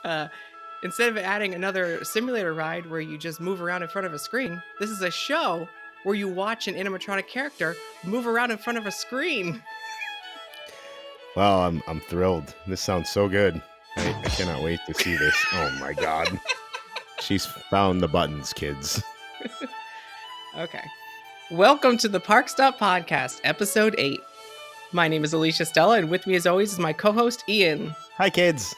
Uh, Instead of adding another simulator ride where you just move around in front of a screen, this is a show where you watch an animatronic character move around in front of a screen. Well, I'm thrilled. This sounds so good. I cannot wait to see this. Oh my god. She's found the buttons, kids. Okay. Welcome to the ParkStop Podcast, Episode 8. My name is Alicia Stella, and with me as always is my co-host, Ian. Hi, kids.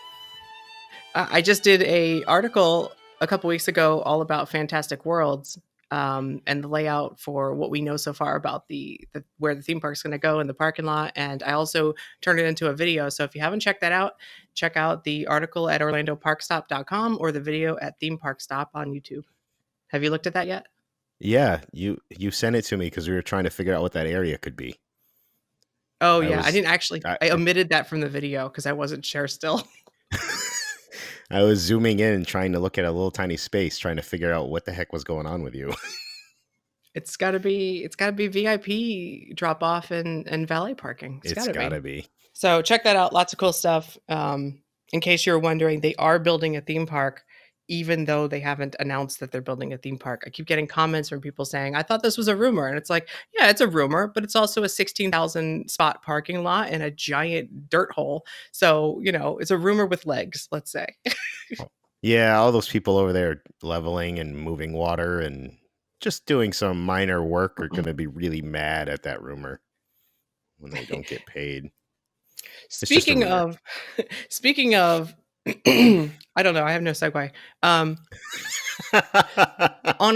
I just did an article a couple weeks ago all about Fantastic Worlds and the layout for what we know so far about the where the theme park's going to go in the parking lot. And I also turned it into a video. So if you haven't checked that out, check out the article at orlandoparkstop.com or the video at Theme Park Stop on YouTube. Have you looked at that yet? Yeah, you sent it to me because we were trying to figure out what that area could be. Oh, yeah. I didn't actually. I omitted that from the video because I wasn't sure still. I was zooming in and trying to look at a little tiny space, trying to figure out what the heck was going on with you. It's gotta be VIP drop off and valet parking. It's gotta be. So check that out. Lots of cool stuff. In case you're wondering, they are building a theme park, even though they haven't announced that they're building a theme park. I keep getting comments from people saying, I thought this was a rumor. And it's like, yeah, it's a rumor, but it's also a 16,000 spot parking lot and a giant dirt hole. So, it's a rumor with legs, let's say. Yeah, all those people over there leveling and moving water and just doing some minor work are going to be really mad at that rumor when they don't get paid. Speaking of, I don't know. I have no segue. On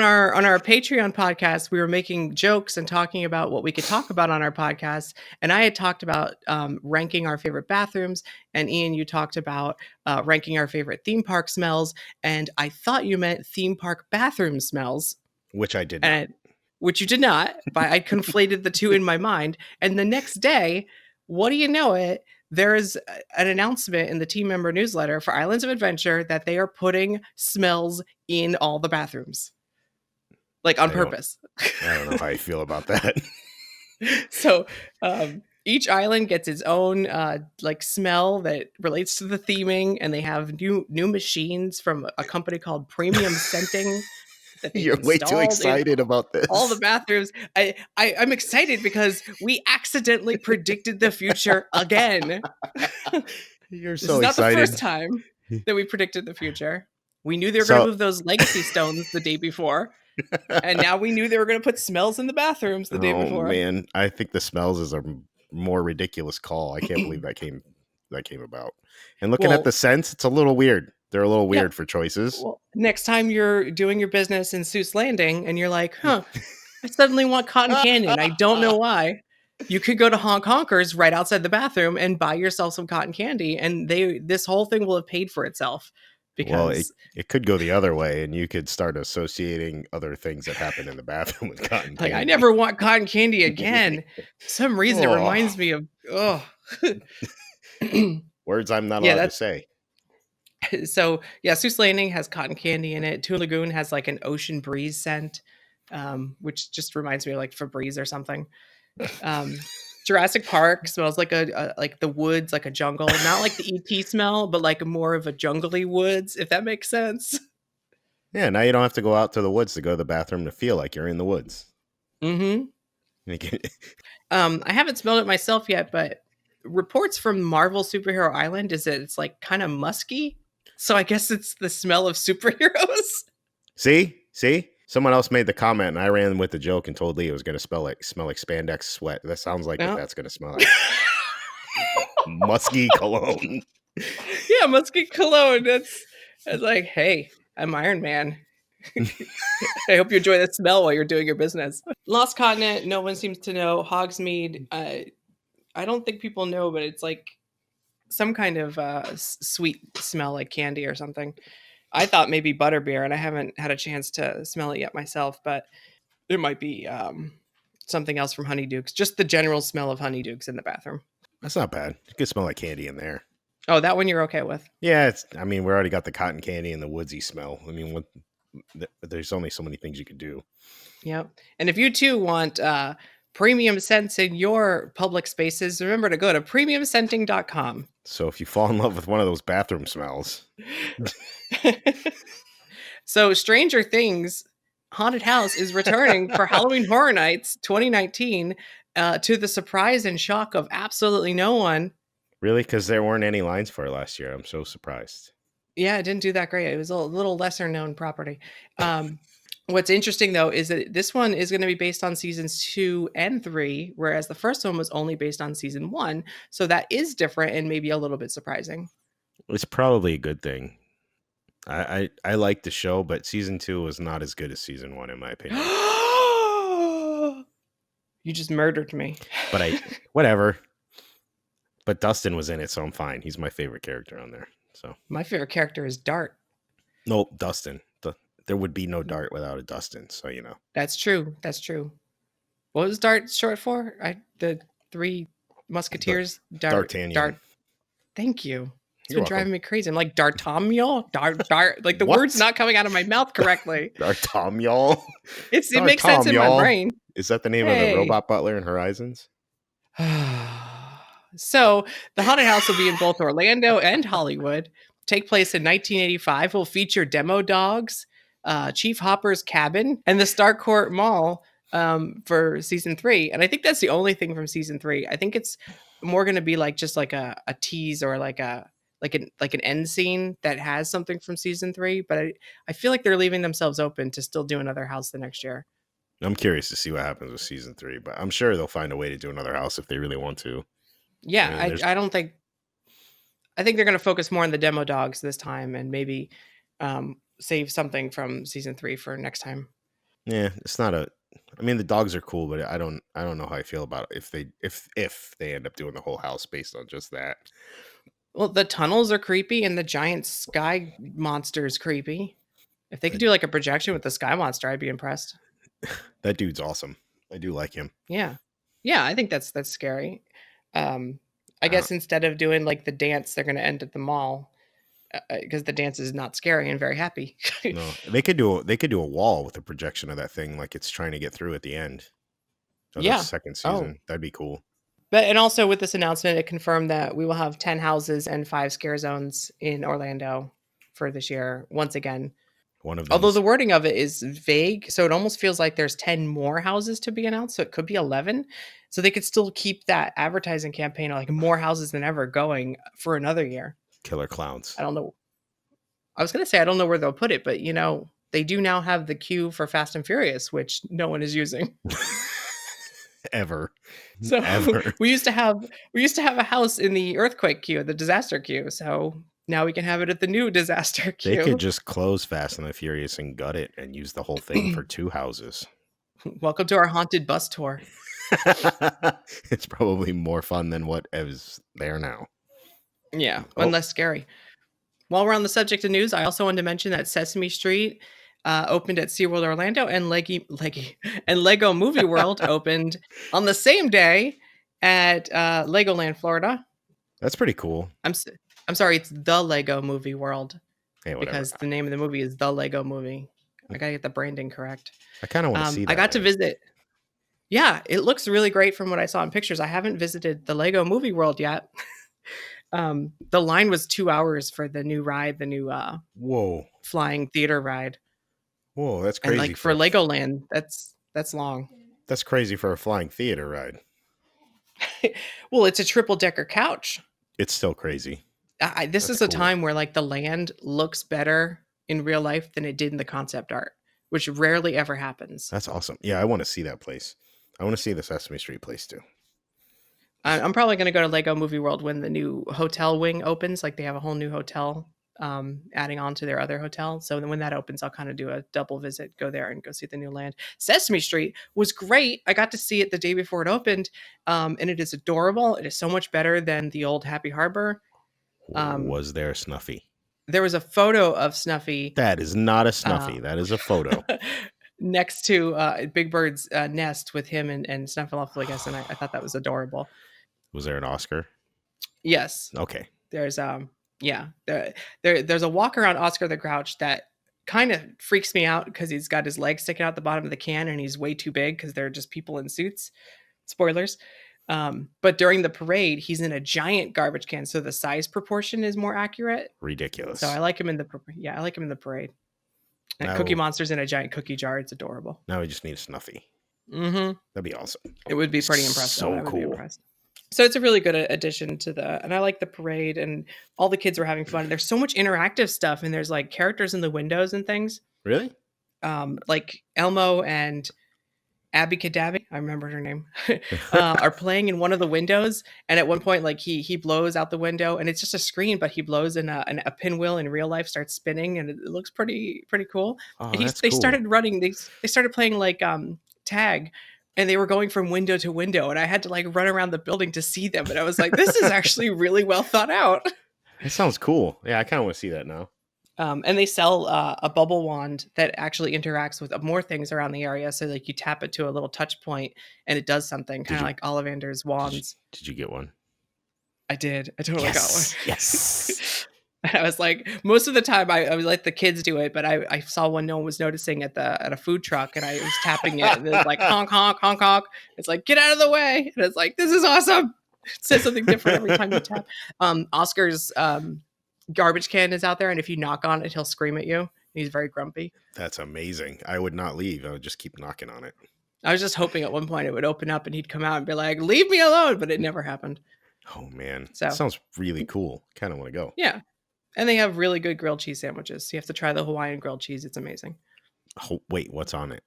our Patreon podcast, we were making jokes and talking about what we could talk about on our podcast. And I had talked about ranking our favorite bathrooms. And Ian, you talked about ranking our favorite theme park smells. And I thought you meant theme park bathroom smells. Which I did not. Which you did not, but I conflated the two in my mind. And the next day, what do you know it? There's an announcement in the team member newsletter for Islands of Adventure that they are putting smells in all the bathrooms. Like on purpose. I don't know how I feel about that. So each island gets its own smell that relates to the theming, and they have new machines from a company called Premium Scenting. You're way too excited about this. All the bathrooms. I'm excited because we accidentally predicted the future again. You're so excited. This is not the first time that we predicted the future. We knew they were going to move those legacy stones the day before. And now we knew they were going to put smells in the bathrooms the day before. Oh, man. I think the smells is a more ridiculous call. I can't believe that came about. And looking at the scents, it's a little weird. They're a little weird for choices. Well, next time you're doing your business in Seuss Landing and you're like, I suddenly want cotton candy and I don't know why. You could go to Honk Honkers right outside the bathroom and buy yourself some cotton candy. And this whole thing will have paid for itself. Because it could go the other way and you could start associating other things that happen in the bathroom with cotton candy. I never want cotton candy again. For some reason, it reminds me of, words I'm not allowed to say. So Seuss Landing has cotton candy in it. Toon Lagoon has like an ocean breeze scent, which just reminds me of like Febreze or something. Jurassic Park smells like like the woods, like a jungle, not like the ET smell, but like more of a jungly woods, if that makes sense. Yeah, now you don't have to go out to the woods to go to the bathroom to feel like you're in the woods. Mm-hmm. I haven't smelled it myself yet, but reports from Marvel Superhero Island is that it's like kind of musky. So I guess it's the smell of superheroes. See? Someone else made the comment and I ran with the joke and told Lee it was going to smell like spandex sweat. That sounds like what that's going to smell like. Musky cologne. Yeah, musky cologne. It's like, hey, I'm Iron Man. I hope you enjoy the smell while you're doing your business. Lost Continent, no one seems to know. Hogsmeade, I don't think people know, but it's like some kind of sweet smell like candy or something. I thought maybe butterbeer, and I haven't had a chance to smell it yet myself, but it might be something else from Honeydukes. Just the general smell of Honeydukes in the bathroom. That's not bad. It could smell like candy in there. Oh, that one you're okay with? Yeah, we already got the cotton candy and the woodsy smell. There's only so many things you could do. Yep. And if you too want premium scents in your public spaces, remember to go to premiumscenting.com. So if you fall in love with one of those bathroom smells, So Stranger Things Haunted House is returning for Halloween Horror Nights 2019 to the surprise and shock of absolutely no one. really, because there weren't any lines for it last year. I'm so surprised. Yeah, it didn't do that great. It was a little lesser known property. What's interesting though is that this one is going to be based on seasons 2 and 3, whereas the first one was only based on season 1. So that is different and maybe a little bit surprising. It's probably a good thing. I like the show, but season 2 was not as good as season 1, in my opinion. You just murdered me. But whatever. But Dustin was in it, so I'm fine. He's my favorite character on there. So My favorite character is Dart. nope, Dustin. There would be no Dart without a Dustin. So That's true. That's true. What was Dart short for? The Three Musketeers. D'Artagnan. Dart. Thank you. It's You're been welcome. driving me crazy. I'm like D'Artagnan. Dart. Like the What? word's not coming out of my mouth correctly. D'Artagnan. It makes sense in my brain. Is that the name of the robot butler in Horizons? So the haunted house will be in both Orlando and Hollywood. Take place in 1985. Will feature demo dogs, Chief Hopper's cabin, and the Starcourt Mall for season 3. And I think that's the only thing from season 3. I think it's more going to be like just like a tease or like an end scene that has something from season 3. But I feel like they're leaving themselves open to still do another house the next year. I'm curious to see what happens with season 3, but I'm sure they'll find a way to do another house if they really want to. Yeah, I don't think. I think they're going to focus more on the demo dogs this time, and maybe save something from season 3 for next time. Yeah, it's not a. I mean, the dogs are cool, but I don't know how I feel about it if they end up doing the whole house based on just that. Well, the tunnels are creepy, and the giant sky monster is creepy. If they could do like a projection with the sky monster, I'd be impressed. That dude's awesome. I do like him. Yeah, I think that's scary. I guess instead of doing like the dance, they're going to end at the mall because the dance is not scary and very happy. No, they could do a wall with a projection of that thing, like it's trying to get through at the end. Yeah, the second season. That'd be cool. But and also with this announcement, it confirmed that we will have 10 houses and 5 scare zones in Orlando for this year once again. One of them. Although the wording of it is vague, so it almost feels like there's 10 more houses to be announced, so it could be 11. So they could still keep that advertising campaign of like more houses than ever going for another year. Killer clowns. I don't know. I was going to say I don't know where they'll put it, but they do now have the queue for Fast and Furious, which no one is using. Ever. So we used to have a house in the earthquake queue, the disaster queue. So now we can have it at the new disaster queue. They could just close Fast and the Furious and gut it and use the whole thing for 2 houses. Welcome to our haunted bus tour. It's probably more fun than what is there now. Yeah, and less scary. While we're on the subject of news, I also wanted to mention that Sesame Street opened at SeaWorld Orlando, and Lego Movie World opened on the same day at Legoland, Florida. That's pretty cool. I'm sorry, it's the Lego Movie World. Hey, because the name of the movie is The Lego Movie. I gotta get the branding correct. I kind of want to see that. I got to visit. Yeah, it looks really great from what I saw in pictures. I haven't visited the Lego Movie World yet. The line was 2 hours for the new ride, the new flying theater ride. Whoa, that's crazy. And like for Legoland, that's long. That's crazy for a flying theater ride. Well, it's a triple decker couch. It's still crazy. This is a time where like the land looks better in real life than it did in the concept art, which rarely ever happens. That's awesome. Yeah, I want to see that place. I want to see the Sesame Street place too. I'm probably going to go to Lego Movie World when the new hotel wing opens. Like they have a whole new hotel adding on to their other hotel. So then when that opens, I'll kind of do a double visit, go there and go see the new land. Sesame Street was great. I got to see it the day before it opened. And it is adorable. It is so much better than the old Happy Harbor. Was there a Snuffy? There was a photo of Snuffy. That is not a Snuffy. That is a photo. Next to Big Bird's nest with him and Snuffleupagus, and I thought that was adorable. Was there an Oscar? Yes. Okay. There's there's a walk around Oscar the Grouch that kind of freaks me out because he's got his legs sticking out the bottom of the can and he's way too big because they're just people in suits. Spoilers. But during the parade, he's in a giant garbage can, so the size proportion is more accurate. Ridiculous. So I like him in the parade. And Now- Cookie Monster's in a giant cookie jar. It's adorable. Now we just need Snuffy. Mm-hmm. That'd be awesome. It would be pretty impressive. So I would be cool. impressed. So it's a really good addition to and I like the parade, and all the kids were having fun. There's so much interactive stuff, and there's like characters in the windows and things. Really? Like Elmo and Abby Kadabi, I remember her name, are playing in one of the windows. And at one point, like he blows out the window, and it's just a screen, but he blows and a pinwheel in real life starts spinning, and it looks pretty cool. Oh, And that's they cool. started running. They started playing like tag, and they were going from window to window, and I had to like run around the building to see them. And I was like, this is actually really well thought out. It sounds cool. Yeah, I kind of want to see that now. And they sell a bubble wand that actually interacts with more things around the area. So like you tap it to a little touch point and it does something, kind of like Ollivander's wands. Did you get one? I did. I totally got one. Yes. I was like, most of the time I would let the kids do it, but I saw one no one was noticing at a food truck, and I was tapping it, and it's like honk honk honk honk. It's like, get out of the way, and it's like, this is awesome. It says something different every time you tap. Oscar's garbage can is out there, and if you knock on it, he'll scream at you. He's very grumpy. That's amazing. I would not leave. I would just keep knocking on it. I was just hoping at one point it would open up and he'd come out and be like, leave me alone, but it never happened. Oh man, so that sounds really cool. Kind of want to go. Yeah, and they have really good grilled cheese sandwiches. So you have to try the Hawaiian grilled cheese. It's amazing. Oh, wait, what's on it?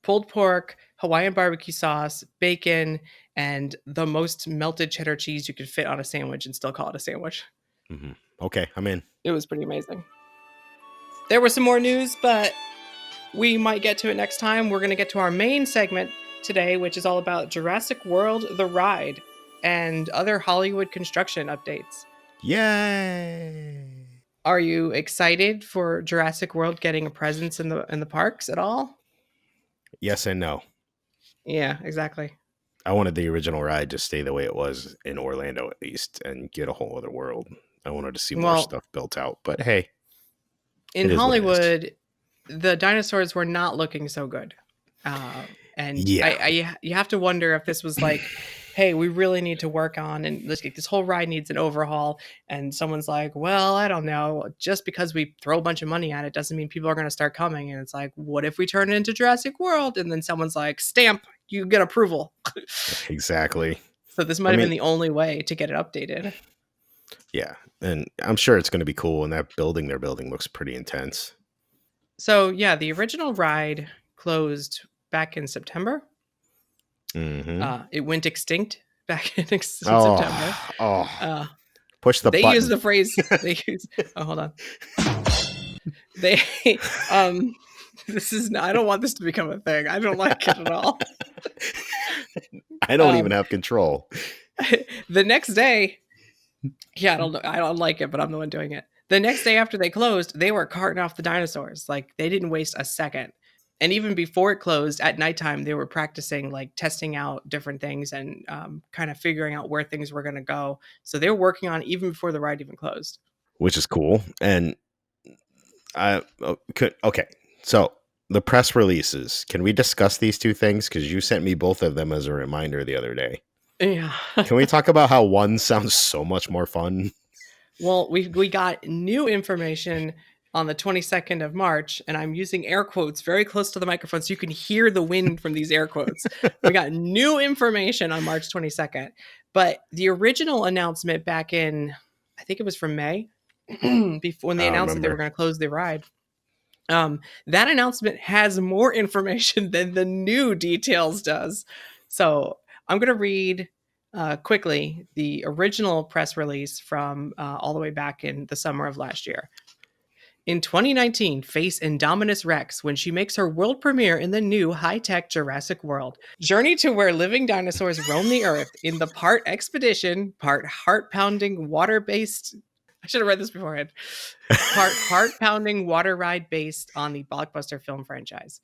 Pulled pork, Hawaiian barbecue sauce, bacon, and the most melted cheddar cheese you could fit on a sandwich and still call it a sandwich. Mm-hmm. Okay, I'm in. It was pretty amazing. There was some more news, but we might get to it next time. We're going to get to our main segment today, which is all about Jurassic World, the ride, and other Hollywood construction updates. Yay! Are you excited for Jurassic World getting a presence in the parks at all? Yes and no. Yeah, exactly. I wanted the original ride to stay the way it was in Orlando at least and get a whole other world. I wanted to see more stuff built out, but hey. In Hollywood, the dinosaurs were not looking so good. And yeah. You have to wonder if this was like, hey, we really need to work on, and this whole ride needs an overhaul. And someone's like, well, I don't know. Just because we throw a bunch of money at it doesn't mean people are going to start coming. And it's like, what if we turn it into Jurassic World? And then someone's like, stamp, you get approval. Exactly. So this might have been the only way to get it updated. Yeah. And I'm sure it's going to be cool. And that building they're building looks pretty intense. So yeah, the original ride closed back in September. Mm-hmm. It went extinct back in September. Push the button. They use the phrase. Hold on. They this is not, I don't want this to become a thing. I don't like it at all. I don't even have control. The next day, I don't like it, but I'm the one doing it. The next day after they closed, they were carting off the dinosaurs. Like, they didn't waste a second. And even before it closed, at nighttime, they were practicing, like testing out different things and kind of figuring out where things were going to go. So they were working on it even before the ride even closed. Which is cool. And okay. So the press releases, can we discuss these two things? Because you sent me both of them as a reminder the other day. Yeah. Can we talk about how one sounds so much more fun? Well, we got new information on the 22nd of March, and I'm using air quotes very close to the microphone so you can hear the wind from these air quotes. We got new information on March 22nd, but the original announcement back in, I think it was from May, before when they announced that they were going to close the ride. That announcement has more information than the new details does. So I'm going to read quickly the original press release from all the way back in the summer of last year. In 2019, face Indominus Rex when she makes her world premiere in the new high-tech Jurassic World. Journey to where living dinosaurs roam the earth in the part expedition, part heart-pounding water-based... I should have read this beforehand. Part heart-pounding water ride based on the blockbuster film franchise.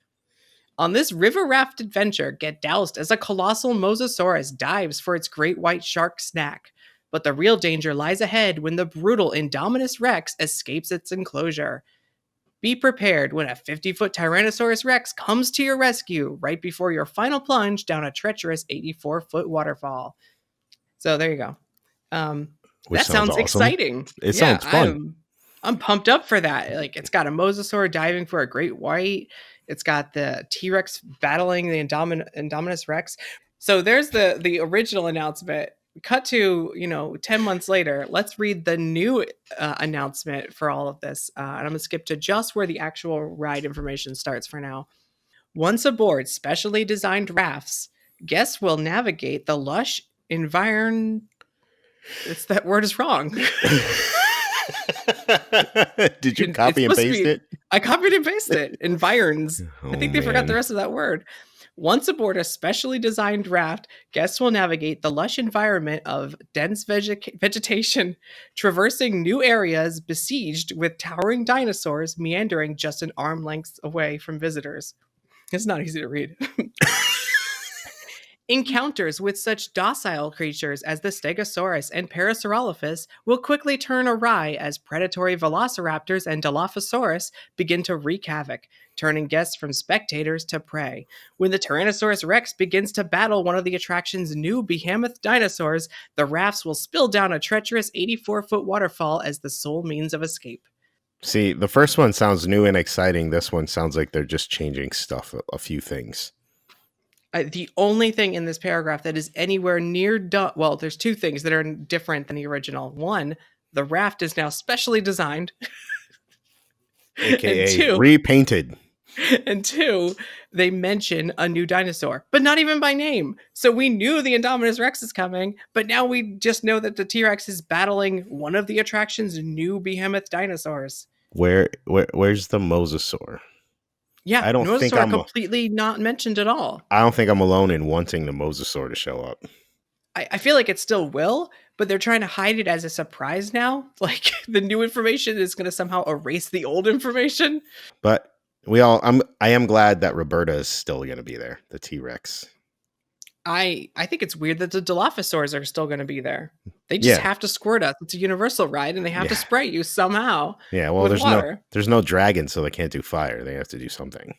On this river raft adventure, get doused as a colossal mosasaurus dives for its great white shark snack. But the real danger lies ahead when the brutal Indominus Rex escapes its enclosure. Be prepared when a 50-foot Tyrannosaurus Rex comes to your rescue right before your final plunge down a treacherous 84-foot waterfall. So there you go. Which That sounds sounds awesome. exciting. It Yeah, sounds fun. I'm pumped up for that. Like, it's got a mosasaur diving for a great white. It's got the T-Rex battling the Indominus Rex. So there's the original announcement. Cut to 10 months later. Let's read the new announcement for all of this, and I'm gonna skip to just where the actual ride information starts for now. Once aboard specially designed rafts, guests will navigate the lush environ. It's that word is wrong. Did you It's copy and supposed to paste be. it? I copied and pasted it. Environs. Oh, I think they forgot the man. rest of that word. Once aboard a specially designed raft, guests will navigate the lush environment of dense vegetation, traversing new areas besieged with towering dinosaurs meandering just an arm length away from visitors. It's not easy to read. Encounters with such docile creatures as the Stegosaurus and Parasaurolophus will quickly turn awry as predatory velociraptors and Dilophosaurus begin to wreak havoc, turning guests from spectators to prey. When the Tyrannosaurus Rex begins to battle one of the attraction's new behemoth dinosaurs, the rafts will spill down a treacherous 84-foot waterfall as the sole means of escape. See, the first one sounds new and exciting. This one sounds like they're just changing stuff, a few things. The only thing in this paragraph that is anywhere near done, well, there's two things that are different than the original. One, the raft is now specially designed. AKA repainted. And two, they mention a new dinosaur, but not even by name. So we knew the Indominus Rex is coming, but now we just know that the T-Rex is battling one of the attraction's new behemoth dinosaurs. Where's the mosasaur? Yeah, I don't think I'm completely not mentioned at all. I don't think I'm alone in wanting the mosasaur to show up. I feel like it still will, but they're trying to hide it as a surprise now. Like, the new information is going to somehow erase the old information. But I am glad that Roberta is still going to be there, the T-Rex. I think it's weird that the Dilophosaurs are still going to be there. They just have to squirt us. It's a universal ride, and they have to spray you somehow. Yeah, well, there's no dragon, so they can't do fire. They have to do something.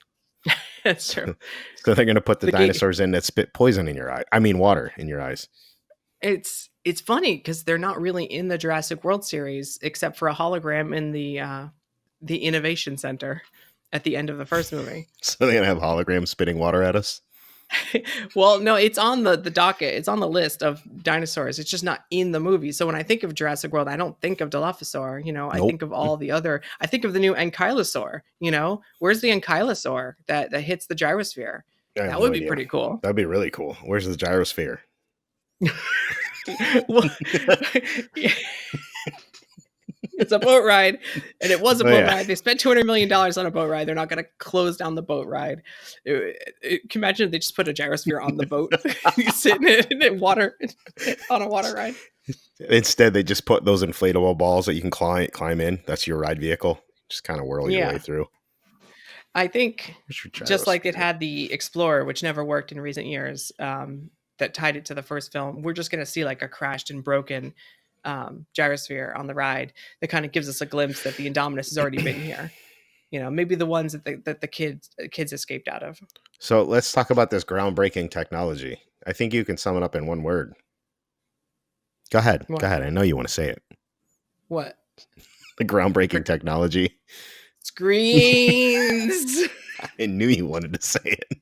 That's true. So they're going to put the dinosaurs in that spit poison in your eye. I mean, water in your eyes. It's funny because they're not really in the Jurassic World series, except for a hologram in the Innovation Center at the end of the first movie. So they're going to have holograms spitting water at us? Well, no, it's on the docket. It's on the list of dinosaurs. It's just not in the movie. So when I think of Jurassic World, I don't think of Dilophosaur. I think of all the other. I think of the new Ankylosaur. Where's the Ankylosaur that hits the gyrosphere? That would be pretty cool. That'd be really cool. Where's the gyrosphere? Well, it's a boat ride, and it was a boat ride. They spent $200 million on a boat ride. They're not going to close down the boat ride. Can you imagine if they just put a gyrosphere on the boat? You sit in water on a water ride. Instead, they just put those inflatable balls that you can climb in. That's your ride vehicle. Just kind of whirl your way through. I think just like it had the Explorer, which never worked in recent years, that tied it to the first film, we're just going to see like a crashed and broken gyrosphere on the ride that kind of gives us a glimpse that the Indominus has already been here. Maybe the ones that the kids escaped out of. So let's talk about this groundbreaking technology. I think you can sum it up in one word. Go ahead. What? Go ahead. I know you want to say it. What? The groundbreaking technology. Screens. I knew you wanted to say it.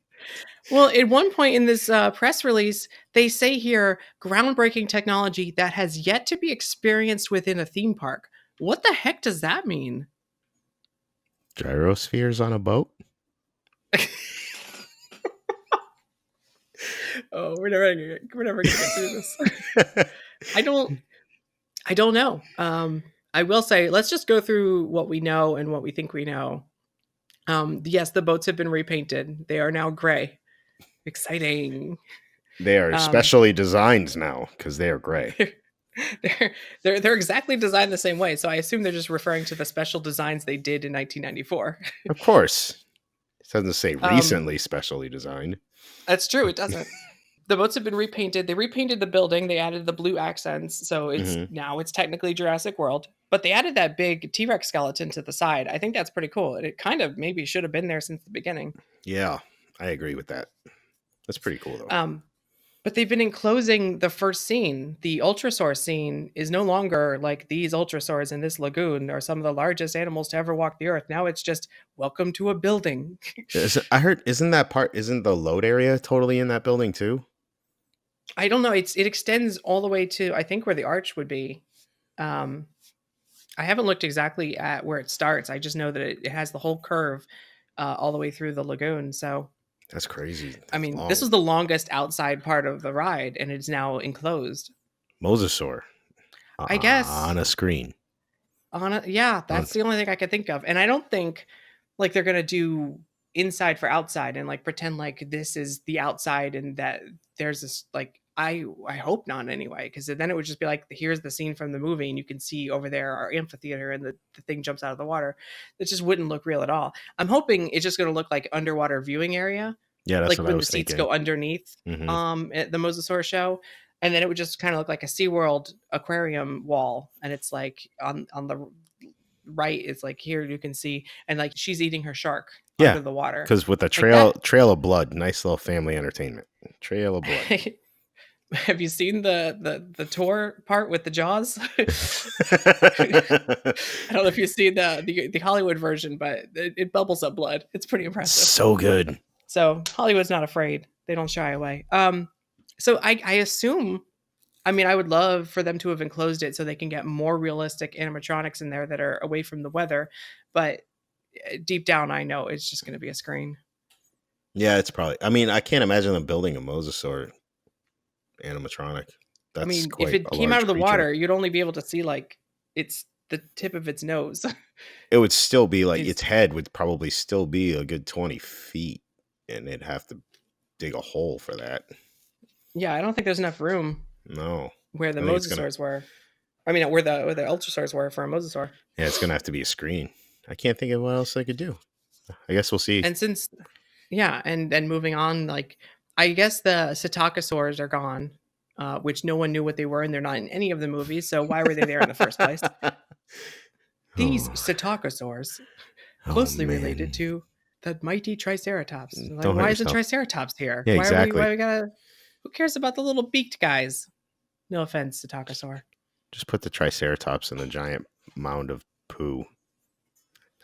Well, at one point in this press release, they say here, groundbreaking technology that has yet to be experienced within a theme park. What the heck does that mean? Gyrospheres on a boat? Oh, we're never gonna get through this. I don't know. I will say, let's just go through what we know and what we think we know. Yes, the boats have been repainted. They are now gray. Exciting. They are specially designed now because they are gray. They're exactly designed the same way. So I assume they're just referring to the special designs they did in 1994. Of course. It doesn't say recently specially designed. That's true. It doesn't. The boats have been repainted. They repainted the building. They added the blue accents, so it's Hmm. now it's technically Jurassic World. But they added that big T-Rex skeleton to the side. I think that's pretty cool. And it kind of maybe should have been there since the beginning. Yeah, I agree with that. That's pretty cool though. Um, but they've been enclosing the first scene. The Ultrasaur scene is no longer like these Ultrasaurs in this lagoon are some of the largest animals to ever walk the earth. Now it's just welcome to a building. I heard, isn't the load area totally in that building too? I don't know. It extends all the way to I think where the arch would be. Um, I haven't looked exactly at where it starts. I just know that it has the whole curve all the way through the lagoon. So, That's crazy. I That's mean, this long. was the longest outside part of the ride, and it's now enclosed. Mosasaur I guess on a screen. Yeah, On, that's the only thing I could think of. And I don't think like they're gonna do inside for outside and like pretend like this is the outside and that there's this like I hope not anyway, because then it would just be like here's the scene from the movie and you can see over there our amphitheater and the thing jumps out of the water. It just wouldn't look real at all. I'm hoping it's just gonna look like underwater viewing area, yeah, that's like what I when the was seats thinking. go underneath Hmm. at the Mosasaur show. And then it would just kind of look like a SeaWorld aquarium wall. And it's like on the right, it's like here you can see, and like she's eating her shark Yeah, under the water. because with the Like that. trail of blood, nice little family entertainment. Trail of blood. Have you seen the tour part with the jaws? I don't know if you've seen the Hollywood version, but it bubbles up blood. It's pretty impressive. So good. So Hollywood's not afraid. They don't shy away. So I assume, I mean, I would love for them to have enclosed it so they can get more realistic animatronics in there that are away from the weather. But deep down, I know it's just going to be a screen. Yeah, it's probably. I mean, I can't imagine them building a mosasaur animatronic. I That's mean, if quite it a came out large of the creature. water, you'd only be able to see like it's the tip of its nose. It would still be like Is its head would probably still be a good 20 feet, and it'd have to dig a hole for that. Yeah, I don't think there's enough room No, where the I think it's gonna. mosasaurs were. I mean, where the ultrasaurs were for a mosasaur. Yeah, it's gonna have to be a screen. I can't think of what else I could do. I guess we'll see. And since yeah, and then moving on, like I guess the Psittacosaurs are gone, which no one knew what they were, and they're not in any of the movies. So why were they there in the first place? These Oh, Psittacosaurs, oh closely related man! to the mighty Triceratops. Like, Don't hurt why isn't yourself. Triceratops here? Yeah, Why are we? exactly. Why we gotta? Who cares about the little beaked guys? No offense, Psittacosaur. Just put the Triceratops in a giant mound of poo.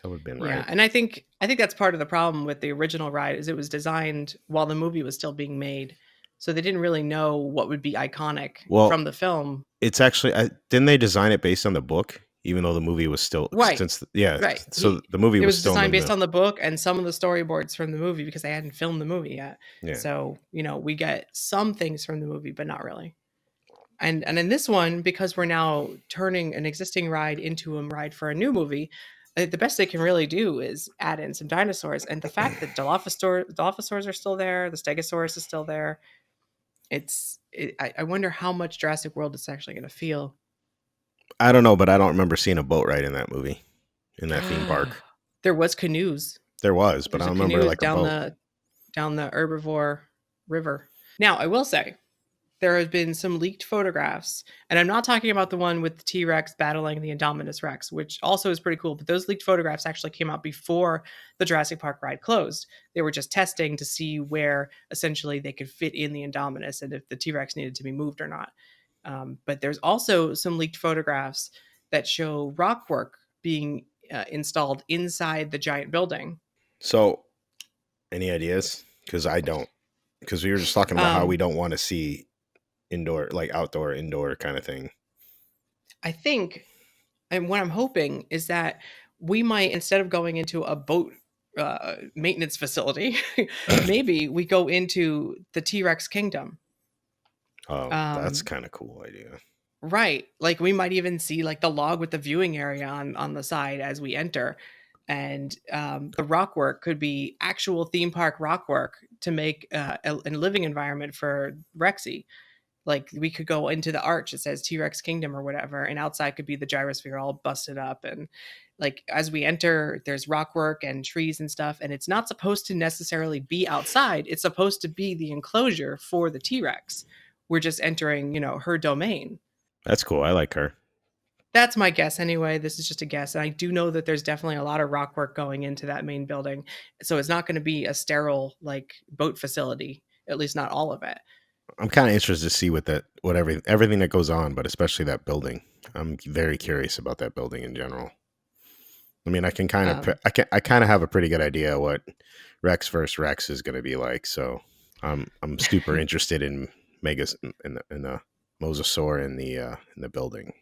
That would have been Yeah, right. and I think that's part of the problem with the original ride is it was designed while the movie was still being made, so they didn't really know what would be iconic Well, from the film. it's actually didn't they design it based on the book, even though the movie was still Right, since yeah, right. so the movie It was was still in designed based the on the book and some of the storyboards from the movie because they hadn't filmed the movie yet. yeah. So we get some things from the movie, but not really. And in this one, because we're now turning an existing ride into a ride for a new movie, the best they can really do is add in some dinosaurs. And the fact that Dilophosaurs are still there, the Stegosaurus is still there. I wonder how much Jurassic World it's actually going to feel. I don't know, but I don't remember seeing a boat ride in that movie, in that theme park. There was canoes. There was, but I There's a don't remember canoes like a boat. down the herbivore river. Now, I will say there have been some leaked photographs, and I'm not talking about the one with the T-Rex battling the Indominus Rex, which also is pretty cool, but those leaked photographs actually came out before the Jurassic Park ride closed. They were just testing to see where essentially they could fit in the Indominus and if the T-Rex needed to be moved or not. But there's also some leaked photographs that show rock work being installed inside the giant building. So, any ideas? Because I don't. Because we were just talking about how we Um, don't want to see indoor, like outdoor, indoor kind of thing. I think, and what I'm hoping is that we might, instead of going into a boat maintenance facility, maybe we go into the T-Rex kingdom. Oh, that's Um, kind of cool idea. right. Like we might even see like the log with the viewing area on the side as we enter. And the rock work could be actual theme park rock work to make a living environment for Rexy. Like we could go into the arch, it says T-Rex Kingdom or whatever, and outside could be the gyrosphere all busted up. And like as we enter, there's rock work and trees and stuff, and it's not supposed to necessarily be outside. It's supposed to be the enclosure for the T-Rex. We're just entering, her domain. That's cool. I like her. That's my guess anyway. This is just a guess. And I do know that there's definitely a lot of rock work going into that main building. So it's not going to be a sterile like boat facility, at least not all of it. I'm kind of interested to see everything that goes on, but especially that building. I'm very curious about that building in general. I mean, I kind of have a pretty good idea what Rex versus Rex is going to be like. So I'm super interested in the Mosasaur in the building.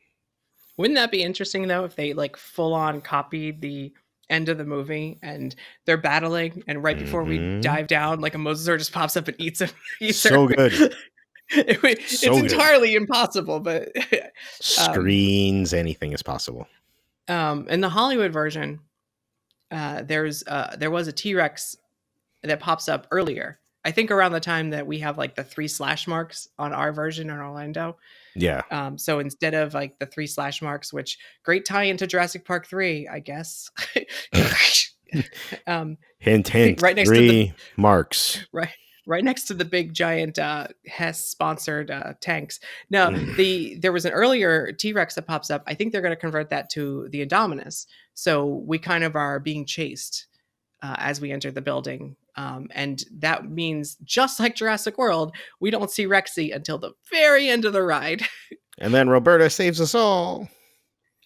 Wouldn't that be interesting though if they like full on copied the end of the movie and they're battling, and right before we dive down, like a mosasaur just pops up and eats him? So good. It's entirely impossible, but screens, anything is possible. In the Hollywood version, there was a T-Rex that pops up earlier. I think around the time that we have like the 3 slash marks on our version in Orlando. Yeah. So instead of like the 3 slash marks, which great tie into Jurassic Park 3, I guess. Hint. Right next 3 to the marks. Right next to the big giant Hess sponsored tanks. No, there was an earlier T-Rex that pops up. I think they're going to convert that to the Indominus. So we kind of are being chased as we enter the building. And that means, just like Jurassic World, we don't see Rexy until the very end of the ride. And then Roberta saves us all.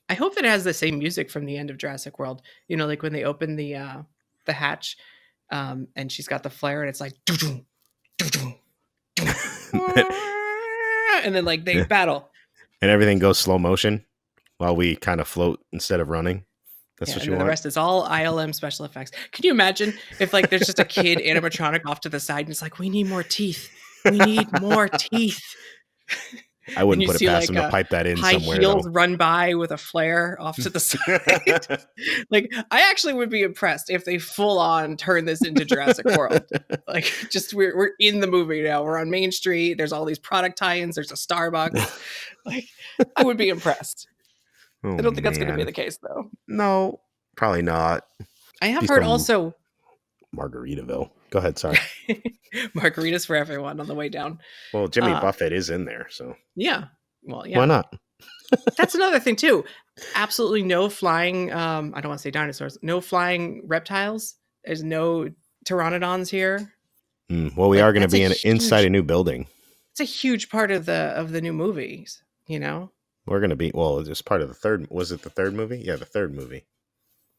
I hope it has the same music from the end of Jurassic World. Like when they open the hatch, and she's got the flare, and it's like, doo-doo, doo-doo, doo-doo. And then like they battle. And everything goes slow motion while we kind of float instead of running. That's what you want. The rest is all ILM special effects. Can you imagine if like there's just a kid animatronic off to the side and it's like, we need more teeth. We need more teeth. I wouldn't put it past them to pipe that in high somewhere. High heels run by with a flare off to the side. Like, I actually would be impressed if they full on turn this into Jurassic World. Like, just we're in the movie now. We're on Main Street. There's all these product tie-ins. There's a Starbucks. Like, I would be impressed. I don't think that's going to be the case, though. No, probably not. I have heard also Margaritaville. Go ahead, sorry. Margaritas for everyone on the way down. Well, Jimmy Buffett is in there, so. Yeah. Well, yeah. Why not? That's another thing, too. Absolutely no flying, I don't want to say dinosaurs, no flying reptiles. There's no pteranodons here. Well, we are going to be inside a new building. It's a huge part of the new movies, We're going to be, well, it's part of the third. Was it the third movie? Yeah, the third movie.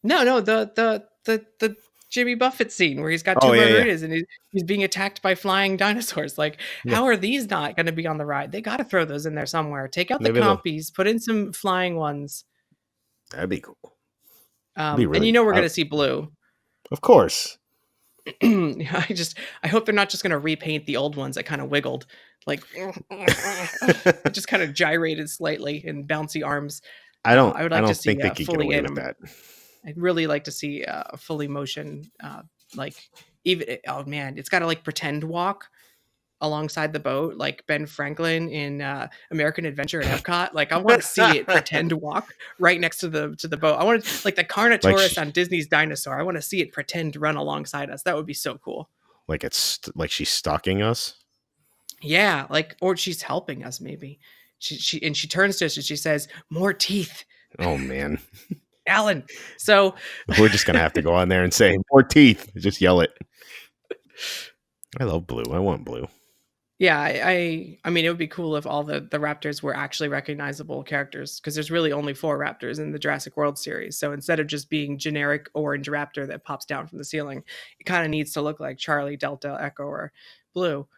No, the Jimmy Buffett scene where he's got two margaritas and he's being attacked by flying dinosaurs. Like, how are these not going to be on the ride? They got to throw those in there somewhere. Take out the compies, put in some flying ones. That'd be cool. Really, and we're going to see Blue. Of course. I hope they're not just going to repaint the old ones that kind of wiggled, like it just kind of gyrated slightly in bouncy arms. I would like to see think they could fully get away with that. I'd really like to see a fully motion, like even it's got to like pretend walk alongside the boat, like Ben Franklin in American Adventure at Epcot. Like, I want to see it pretend walk right next to the boat. I want to, like the Carnotaurus on Disney's Dinosaur. I want to see it pretend run alongside us. That would be so cool. Like it's like she's stalking us. Yeah, or she's helping us maybe. She turns to us and she says, "More teeth." Oh man, Alan. So we're just gonna have to go on there and say more teeth. Just yell it. I love Blue. I want Blue. Yeah, I mean, it would be cool if all the Raptors were actually recognizable characters, because there's really only 4 Raptors in the Jurassic World series. So instead of just being generic orange Raptor that pops down from the ceiling, it kind of needs to look like Charlie, Delta, Echo, or Blue.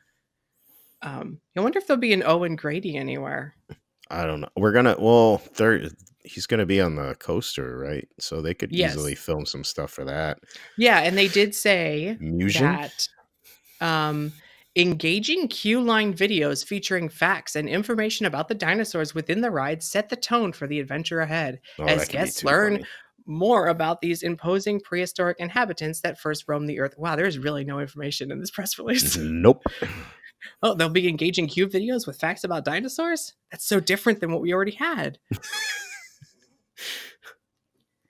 I wonder if there'll be an Owen Grady anywhere. I don't know. He's going to be on the coaster, right? So they could easily film some stuff for that. Yeah, and they did say that engaging queue line videos featuring facts and information about the dinosaurs within the ride set the tone for the adventure ahead, as guests learn more about these imposing prehistoric inhabitants that first roamed the earth. Wow, there's really no information in this press release. Nope. Oh, they'll be engaging cube videos with facts about dinosaurs? That's so different than what we already had.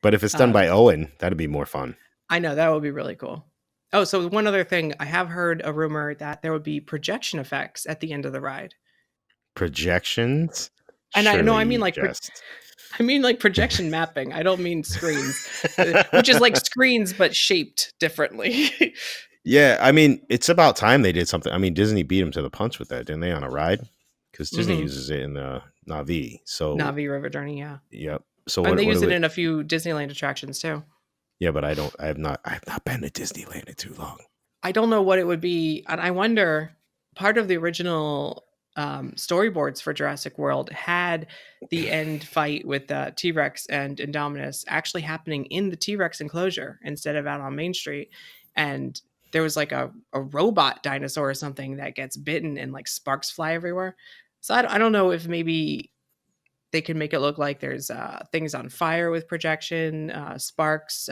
But if it's done by Owen, that'd be more fun. I know, that would be really cool. Oh, so one other thing, I have heard a rumor that there would be projection effects at the end of the ride. Projections? And I know, I mean Surely like just. I mean like projection mapping. I don't mean screens, which is like screens but shaped differently. Yeah, I mean, it's about time they did something. I mean, Disney beat them to the punch with that, didn't they, on a ride? Because Disney uses it in the Navi. So Navi River Journey, yeah. Yep. So And they what use do it we? in a few Disneyland attractions too. Yeah, but I have not been to Disneyland in too long. I don't know what it would be, and I wonder. Part of the original storyboards for Jurassic World had the end fight with T-Rex and Indominus actually happening in the T-Rex enclosure instead of out on Main Street, and there was like a robot dinosaur or something that gets bitten and like sparks fly everywhere. So I don't know if maybe they can make it look like there's things on fire with projection, sparks,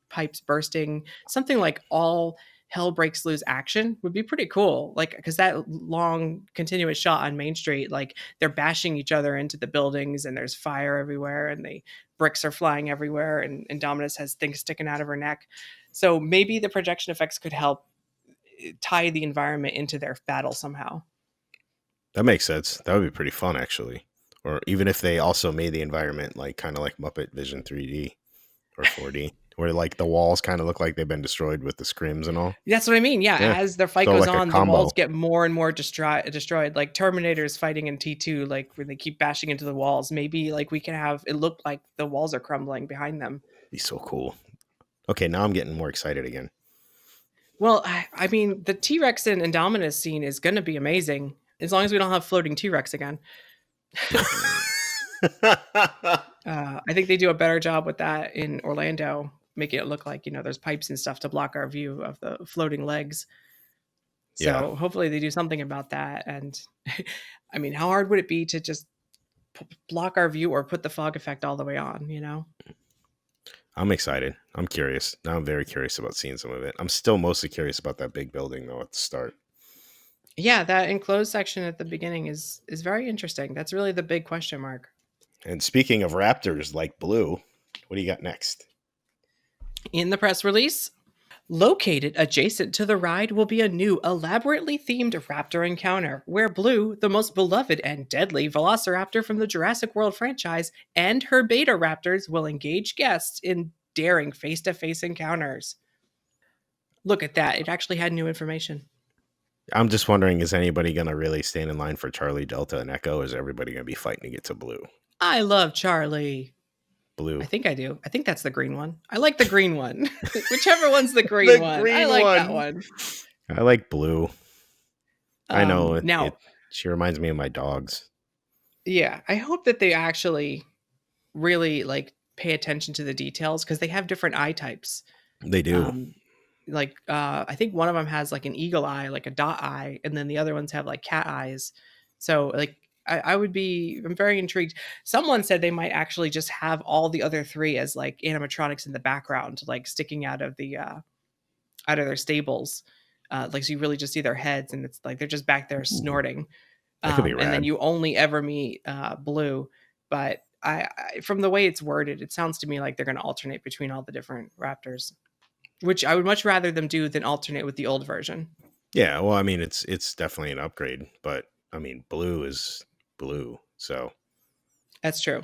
pipes bursting, something like all hell breaks loose action would be pretty cool. Like, because that long continuous shot on Main Street, like they're bashing each other into the buildings and there's fire everywhere and the bricks are flying everywhere and Dominus has things sticking out of her neck. So maybe the projection effects could help tie the environment into their battle somehow. That makes sense. That would be pretty fun, actually. Or even if they also made the environment like kind of like Muppet Vision 3D or 4D, where like the walls kind of look like they've been destroyed with the scrims and all. That's what I mean. Yeah, as the fight So goes like on, the walls get more and more destroyed. Like Terminators fighting in T2, like when they keep bashing into the walls. Maybe like we can have it look like the walls are crumbling behind them. Be so cool. Okay, now I'm getting more excited again. Well, I mean, the T-Rex and Indominus scene is going to be amazing as long as we don't have floating T-Rex again. I think they do a better job with that in Orlando, making it look like, there's pipes and stuff to block our view of the floating legs. So hopefully they do something about that. And I mean, how hard would it be to just block our view or put the fog effect all the way on, I'm excited. I'm curious. Now I'm very curious about seeing some of it. I'm still mostly curious about that big building though at the start. Yeah, that enclosed section at the beginning is very interesting. That's really the big question mark. And speaking of raptors like Blue, what do you got next? In the press release, located adjacent to the ride will be a new, elaborately themed Raptor Encounter, where Blue, the most beloved and deadly velociraptor from the Jurassic World franchise, and her beta raptors will engage guests in daring face-to-face encounters. Look at that. It actually had new information. I'm just wondering, is anybody going to really stand in line for Charlie, Delta, and Echo? Or is everybody going to be fighting to get to Blue? I love Charlie. Blue. I think I do. I think that's the green one. I like the green one. Whichever one's the green one. I like that one. I like Blue. I know. She reminds me of my dogs. Yeah. I hope that they actually really pay attention to the details because they have different eye types. They do. I think one of them has like an eagle eye, like a dot eye, and then the other ones have like cat eyes. So I'm very intrigued. Someone said they might actually just have all the other three as like animatronics in the background, like sticking out of their stables. So you really just see their heads and it's like they're just back there snorting. That could be rad. And then you only ever meet Blue. But I from the way it's worded, it sounds to me like they're going to alternate between all the different raptors, which I would much rather them do than alternate with the old version. Yeah, well, I mean, it's definitely an upgrade, but I mean, Blue is Blue, so that's true.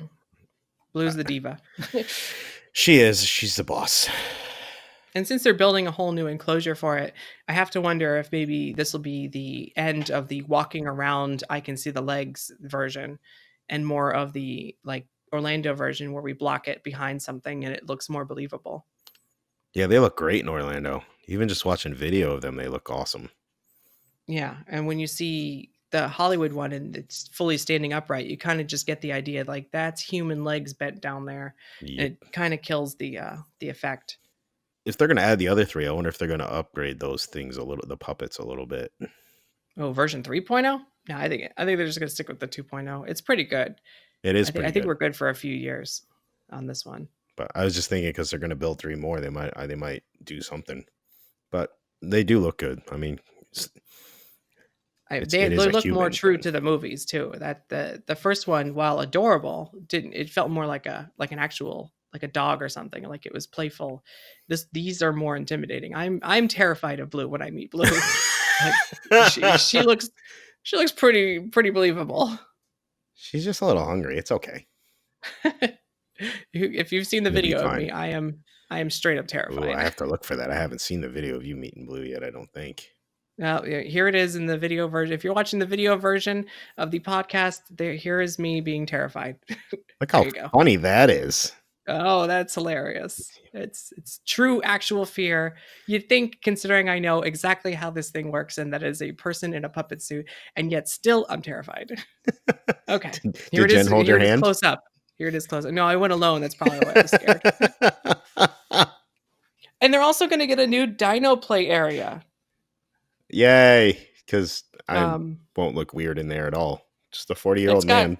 Blue's the diva. She is. She's the boss. And since they're building a whole new enclosure for it, I have to wonder if maybe this will be the end of the walking around, I can see the legs version, and more of the like Orlando version where we block it behind something and it looks more believable. Yeah, they look great in Orlando. Even just watching video of them, they look awesome. Yeah, and when you see the Hollywood one and it's fully standing upright, you kind of just get the idea like that's human legs bent down there. Yep. It kind of kills the effect. If they're going to add the other three, I wonder if they're going to upgrade those things the puppets a little bit. Oh, version 3.0? No, I think they're just going to stick with the 2.0. It's pretty good. It is I think we're good for a few years on this one. But I was just thinking because they're going to build 3 more, they might do something. But they do look good. I mean, They look more true to the movies too. That the first one, while adorable, it felt more like an actual, like a dog or something. Like it was playful. These are more intimidating. I'm terrified of Blue when I meet Blue. Like she looks pretty believable. She's just a little hungry. It's okay. If you've seen the video of me, I am straight up terrified. Ooh, I have to look for that. I haven't seen the video of you meeting Blue yet, I don't think. Now, here it is in the video version. If you're watching the video version of the podcast, here is me being terrified. Look how funny that is. Oh, that's hilarious. It's true actual fear. You'd think, considering I know exactly how this thing works and that is a person in a puppet suit, and yet still I'm terrified. Okay. Here it is. Jen hold your hand? Close up. Here it is close up. No, I went alone. That's probably why I was scared. And they're also going to get a new Dino Play area. Yay, because I won't look weird in there at all. Just a 40-year-old man.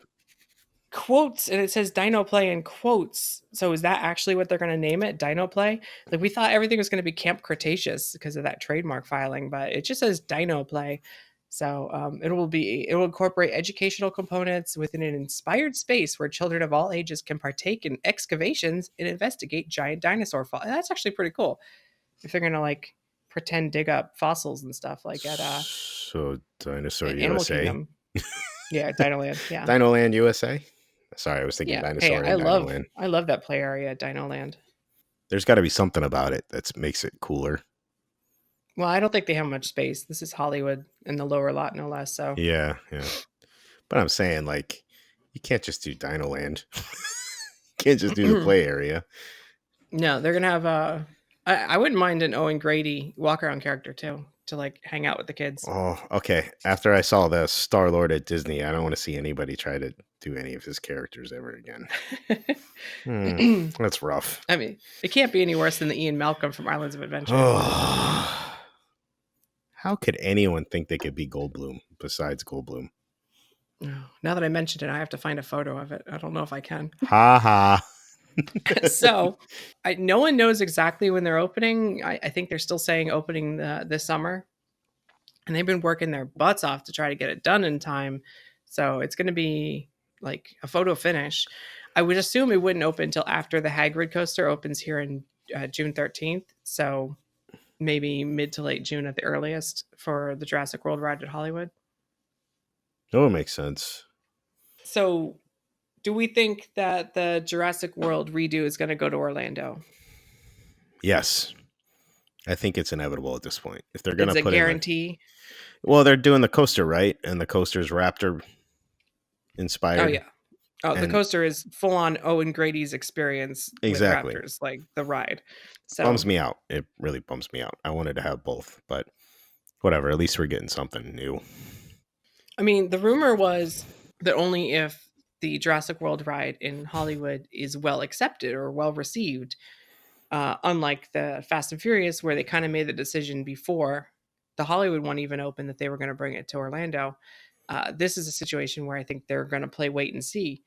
Quotes, and it says Dino Play in quotes. So is that actually what they're going to name it? Dino Play? Like, we thought everything was going to be Camp Cretaceous because of that trademark filing, but it just says Dino Play. So it will incorporate educational components within an inspired space where children of all ages can partake in excavations and investigate giant dinosaur fossils. That's actually pretty cool. If they're going to like pretend dig up fossils and stuff like at so Dinosaur USA. Yeah, Dinoland. Yeah, Dinoland USA. Sorry, I was thinking Dinosaur. Hey, I love that play area at Dinoland. There's got to be something about it that makes it cooler. Well, I don't think they have much space. This is Hollywood in the lower lot, no less. So yeah. But I'm saying, like, you can't just do Dinoland. You can't just do the play area. No, they're gonna have I wouldn't mind an Owen Grady walk around character too, to like hang out with the kids. Oh, okay. After I saw the Star-Lord at Disney, I don't want to see anybody try to do any of his characters ever again. That's rough. I mean, it can't be any worse than the Ian Malcolm from Islands of Adventure. How could anyone think they could be Goldblum besides Goldblum? Now that I mentioned it, I have to find a photo of it. I don't know if I can. Ha ha. So no one knows exactly when they're opening. I think they're still saying opening this summer, and they've been working their butts off to try to get it done in time. So it's going to be like a photo finish. I would assume it wouldn't open until after the Hagrid coaster opens here in June 13th. So maybe mid to late June at the earliest for the Jurassic World ride at Hollywood. Oh, it makes sense. So do we think that the Jurassic World redo is going to go to Orlando? Yes. I think it's inevitable at this point. If they're going to put guarantee. Well, they're doing the coaster, right? And the coaster's Raptor inspired. Oh, yeah. Oh, the coaster is full on Owen Grady's experience with Raptors, like the ride. So bums me out. It really bums me out. I wanted to have both, but whatever. At least we're getting something new. I mean, the rumor was that only if the Jurassic World ride in Hollywood is well accepted or well received, unlike the Fast and Furious, where they kind of made the decision before the Hollywood one even opened that they were going to bring it to Orlando. This is a situation where I think they're going to play wait and see.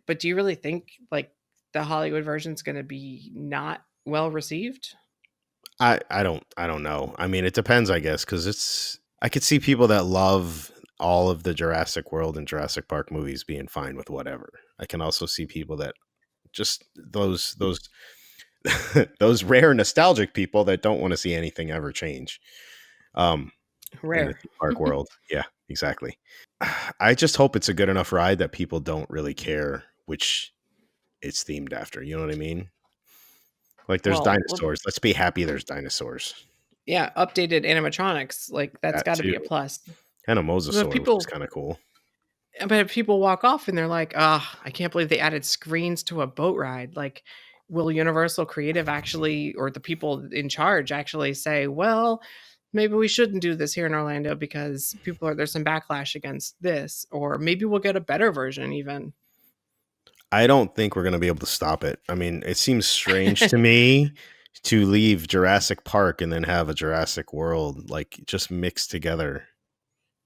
But do you really think like the Hollywood version is going to be not well received? I don't know. I mean, it depends, I guess, because I could see people that love all of the Jurassic World and Jurassic Park movies being fine with whatever. I can also see people that just those those rare nostalgic people that don't want to see anything ever change. Rare in the park world. Yeah, exactly. I just hope it's a good enough ride that people don't really care which it's themed after. You know what I mean? Like there's dinosaurs. Let's be happy there's dinosaurs. Yeah, updated animatronics. Like that's got to be a plus. And a mosasaur, which is kind of cool. But if people walk off and they're like, I can't believe they added screens to a boat ride. Like, will Universal Creative actually, or the people in charge actually say, well, maybe we shouldn't do this here in Orlando because there's some backlash against this, or maybe we'll get a better version even. I don't think we're going to be able to stop it. I mean, it seems strange to me to leave Jurassic Park and then have a Jurassic World, like just mixed together.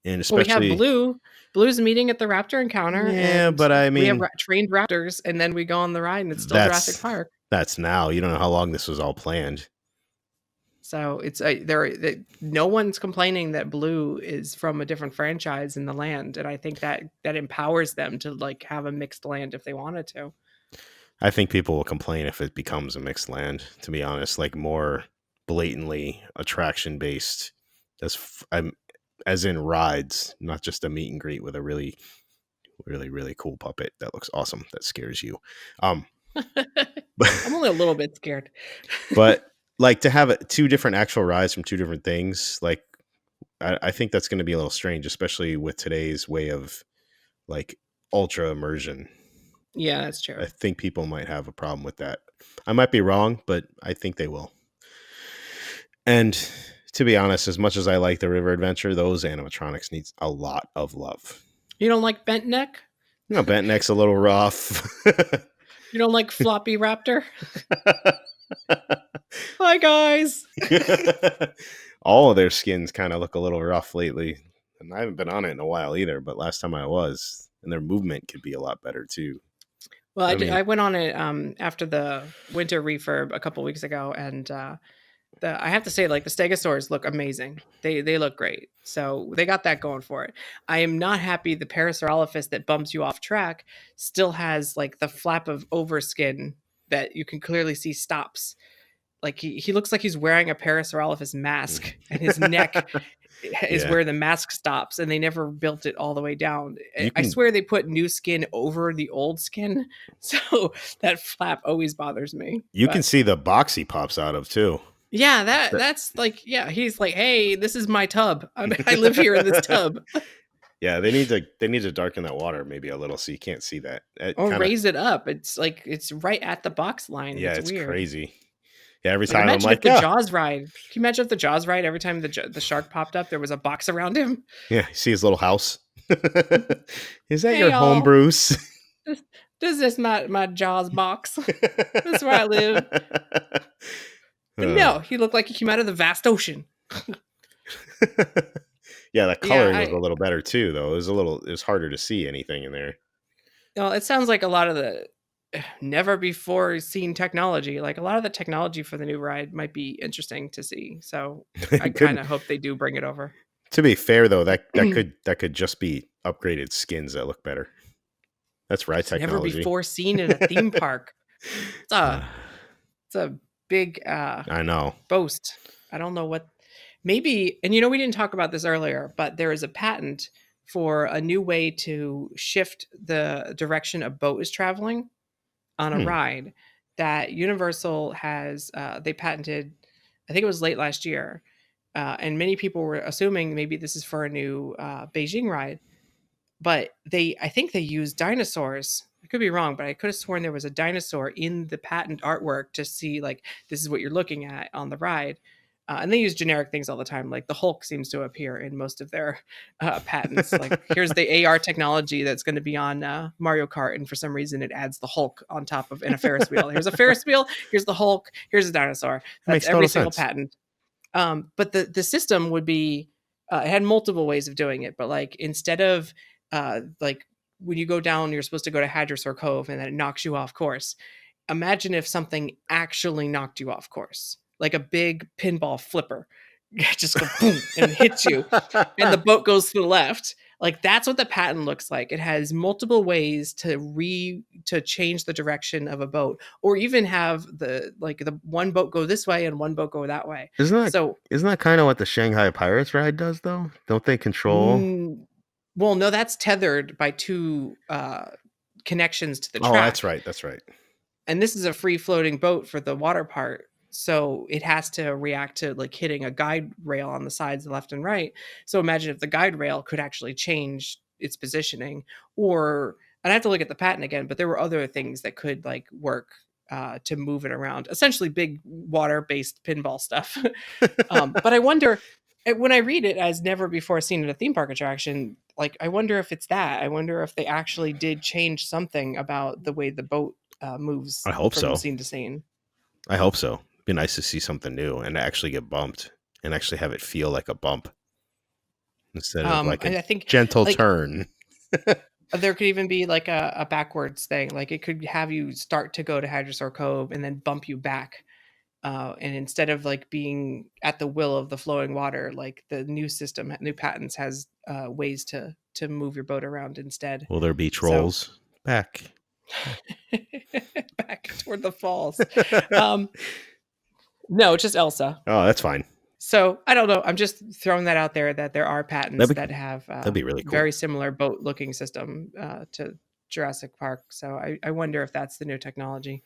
And especially we have Blue's meeting at the Raptor Encounter. Yeah, but I mean, we have trained raptors, and then we go on the ride, and it's still Jurassic Park. That's now. You don't know how long this was all planned. So it's no one's complaining that Blue is from a different franchise in the land, and I think that empowers them to like have a mixed land if they wanted to. I think people will complain if it becomes a mixed land, to be honest, like more blatantly attraction based, as in rides, not just a meet and greet with a really, really, really cool puppet that looks awesome that scares you. I'm only a little bit scared. But like to have two different actual rides from two different things, like I think that's going to be a little strange, especially with today's way of like ultra immersion. Yeah, that's true. I think people might have a problem with that. I might be wrong, but I think they will. And to be honest, as much as I like the River Adventure, those animatronics needs a lot of love. You don't like Bent Neck? You know, Bent Neck's a little rough. You don't like Floppy Raptor? Hi, guys. All of their skins kind of look a little rough lately. And I haven't been on it in a while either, but last time I was, and their movement could be a lot better too. Well, I went on it after the winter refurb a couple weeks ago, and I have to say, like, the Stegosaurs look amazing. They look great. So they got that going for it. I am not happy the Parasaurolophus that bumps you off track still has like the flap of overskin that you can clearly see stops. Like he looks like he's wearing a Parasaurolophus mask, and his neck is where the mask stops, and they never built it all the way down. I swear they put new skin over the old skin, so that flap always bothers me. You can see the box he pops out of too. Yeah, that's like, yeah, he's like, hey, this is my tub. I live here in this tub. Yeah, they need to darken that water maybe a little so you can't see that. Or raise it up. It's like it's right at the box line. Yeah, it's weird. Crazy. Yeah, every time I'm like, the Jaws ride. Can you imagine if the Jaws ride, every time the shark popped up, there was a box around him? Yeah, you see his little house. Is that your home, Bruce? This is my Jaws box. That's where I live. But no, he looked like he came out of the vast ocean. Yeah, the coloring was a little better too, though. It was harder to see anything in there. Well, it sounds like a lot of the never before seen technology. Like a lot of the technology for the new ride might be interesting to see. So I kind of hope they do bring it over. To be fair, though, that could just be upgraded skins that look better. That's ride technology. Never before seen in a theme park. It's a big I know boast. I don't know what. Maybe, and we didn't talk about this earlier, but there is a patent for a new way to shift the direction a boat is traveling on a ride that Universal has. They patented, I think it was late last year, and many people were assuming maybe this is for a new Beijing ride, but I think they used dinosaurs. I could be wrong, but I could have sworn there was a dinosaur in the patent artwork to see like this is what you're looking at on the ride. And they use generic things all the time. Like the Hulk seems to appear in most of their patents. Like here's the AR technology that's going to be on Mario Kart. And for some reason it adds the Hulk on top of in a Ferris wheel. Here's a Ferris wheel. Here's the Hulk. Here's a dinosaur. That's every single patent. But the system would be, it had multiple ways of doing it. But like instead of like when you go down, you're supposed to go to Hadrosaur Cove and then it knocks you off course. Imagine if something actually knocked you off course. Like a big pinball flipper just go boom and hits you and the boat goes to the left. Like that's what the patent looks like. It has multiple ways to change the direction of a boat, or even have the one boat go this way and one boat go that way. Isn't that kind of what the Shanghai Pirates ride does though? Don't they control? Well, no, that's tethered by two connections to the track. Oh, that's right. And this is a free floating boat for the water part. So it has to react to like hitting a guide rail on the sides left and right. So imagine if the guide rail could actually change its positioning, and I have to look at the patent again, but there were other things that could like work to move it around. Essentially big water-based pinball stuff. But I wonder, when I read it as never before seen at a theme park attraction, like I wonder if it's that. I wonder if they actually did change something about the way the boat moves. I hope from scene to scene. I hope so. It'd be nice to see something new and actually get bumped and actually have it feel like a bump instead of like a gentle turn. There could even be like a backwards thing. Like it could have you start to go to Hadrosaur Cove and then bump you back. And instead of like being at the will of the flowing water, like the new system, new patents has ways to move your boat around instead. Will there be So trolls? Back. back toward the falls. No, just Elsa. Oh, that's fine. So I don't know. I'm just throwing that out there that there are patents That'd that have be really cool. very similar boat looking system to Jurassic Park. So I wonder if that's the new technology.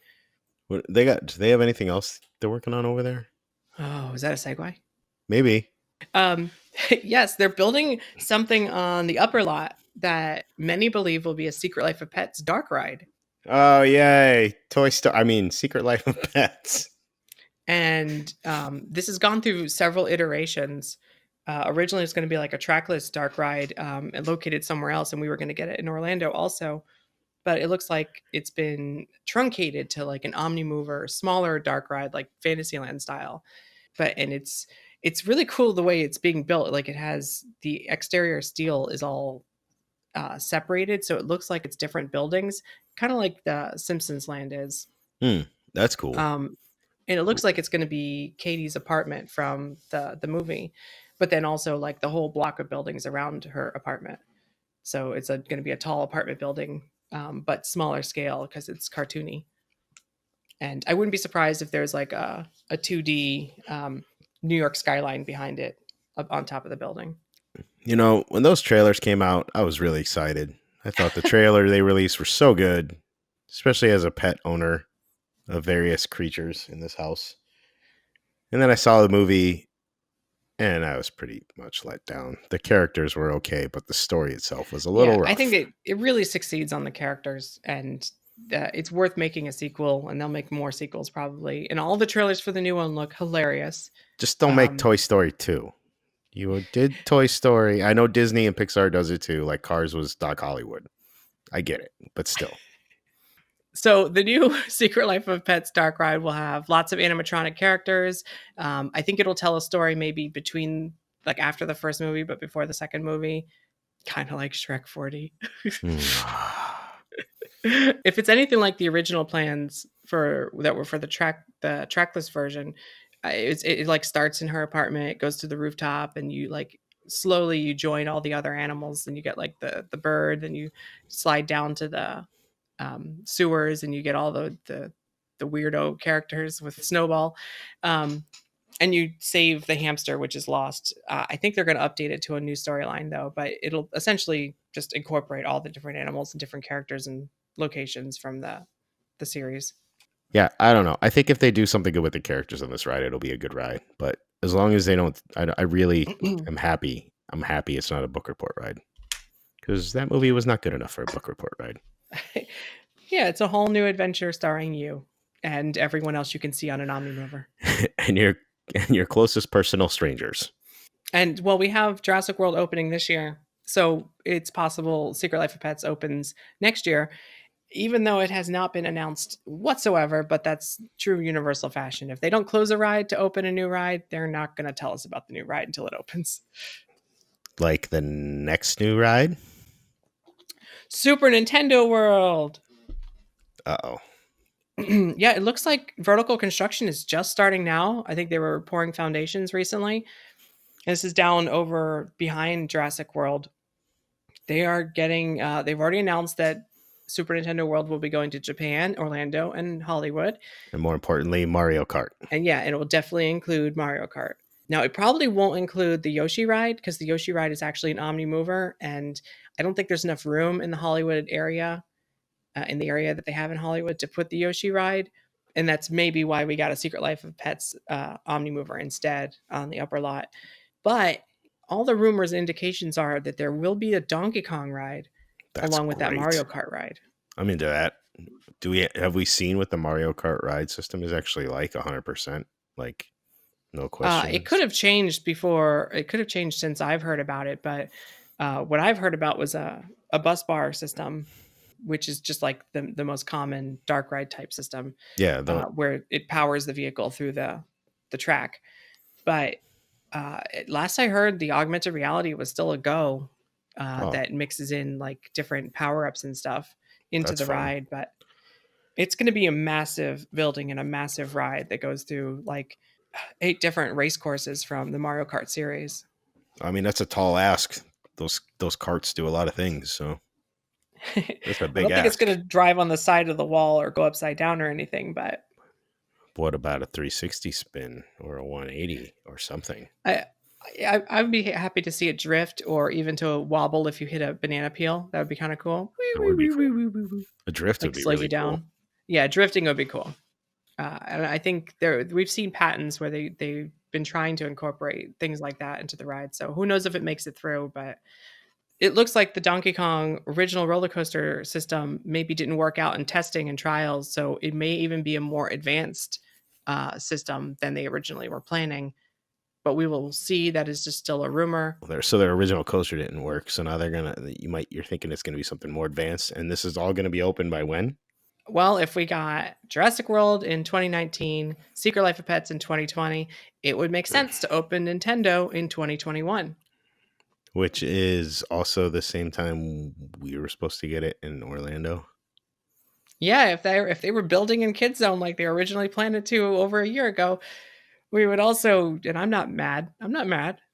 What, do they have anything else they're working on over there? Oh, is that a segue? Maybe. Yes, they're building something on the upper lot that many believe will be a Secret Life of Pets Darkride. Oh, yay. Secret Life of Pets. And this has gone through several iterations. Originally, it's going to be like a trackless Darkride and located somewhere else, and we were going to get it in Orlando also. But it looks like it's been truncated to like an Omnimover, smaller Darkride, like Fantasyland style. And it's really cool the way it's being built. Like it has the exterior steel is all separated, so it looks like it's different buildings, kind of like the Simpsons Land is. That's cool. And it looks like it's going to be Katie's apartment from the movie, but then also like the whole block of buildings around her apartment. So it's going to be a tall apartment building, but smaller scale because it's cartoony. And I wouldn't be surprised if there's like a 2D New York skyline behind it up on top of the building. You know, when those trailers came out, I was really excited. I thought the trailer they released were so good, especially as a pet owner of various creatures in this house. And then I saw the movie and I was pretty much let down. The characters were okay, but the story itself was a little rough. I think it really succeeds on the characters, and it's worth making a sequel, and they'll make more sequels probably. And all the trailers for the new one look hilarious. Just don't make Toy Story 2. You did Toy Story. I know Disney and Pixar does it too. Like Cars was Doc Hollywood. I get it, but still. So the new Secret Life of Pets Darkride will have lots of animatronic characters. I think it'll tell a story maybe between like after the first movie, but before the second movie, kind of like Shrek 40. If it's anything like the original plans that were for the trackless version, it like starts in her apartment, it goes to the rooftop, and you like slowly you join all the other animals, and you get like the bird, and you slide down to the sewers, and you get all the weirdo characters with Snowball, and you save the hamster, which is lost. I think they're going to update it to a new storyline though, but it'll essentially just incorporate all the different animals and different characters and locations from the series. Yeah, I don't know. I think if they do something good with the characters on this ride, it'll be a good ride. But as long as they don't, I really am happy. I'm happy it's not a book report ride, because that movie was not good enough for a book report ride. Yeah, it's a whole new adventure starring you and everyone else you can see on an Omnimover. and your closest personal strangers. And well, we have Jurassic World opening this year, so it's possible Secret Life of Pets opens next year, even though it has not been announced whatsoever. But that's true Universal fashion. If they don't close a ride to open a new ride, they're not going to tell us about the new ride until it opens. Like the next new ride? Super Nintendo World. Uh-oh. Yeah, it looks like vertical construction is just starting now. I think they were pouring foundations recently. This is down over behind Jurassic World. They are getting, they've already announced that Super Nintendo World will be going to Japan, Orlando, and Hollywood. And more importantly, Mario Kart. And yeah, it will definitely include Mario Kart. Now, it probably won't include the Yoshi ride, because the Yoshi ride is actually an Omnimover, and I don't think there's enough room in the Hollywood area, in the area that they have in Hollywood, to put the Yoshi ride. And that's maybe why we got a Secret Life of Pets Omnimover instead on the upper lot. But all the rumors and indications are that there will be a Donkey Kong ride along with that Mario Kart ride. I'm into that. Have we seen what the Mario Kart ride system is actually like 100%? Like, no question. It could have changed before. It could have changed since I've heard about it. But what I've heard about was a bus bar system, which is just like the most common dark ride type system. Yeah. Where it powers the vehicle through the track. But last I heard, the augmented reality was still a go. That mixes in like different power-ups and stuff into the ride. But It's going to be a massive building and a massive ride that goes through like 8 different race courses from the Mario Kart series. I mean, that's a tall ask. Those carts do a lot of things, so that's a big I don't think it's ask. going to drive on the side of the wall or go upside down or anything, but what about a 360 spin or a 180 or something? I'd be happy to see it drift or even to a wobble if you hit a banana peel. That would be kind of cool. That would be cool. A drift would be slows really you down. cool. Yeah, drifting would be cool. And I think we've seen patents where they've been trying to incorporate things like that into the ride. So who knows if it makes it through, but it looks like the Donkey Kong original roller coaster system maybe didn't work out in testing and trials. So it may even be a more advanced system than they originally were planning. But we will see. That is just still a rumor. So their original coaster didn't work. So now you're thinking it's gonna be something more advanced, and this is all gonna be open by when? Well, if we got Jurassic World in 2019, Secret Life of Pets in 2020, it would make sense to open Nintendo in 2021. Which is also the same time we were supposed to get it in Orlando. Yeah, if they were building in Kid Zone like they originally planned it to over a year ago, we would also. And I'm not mad.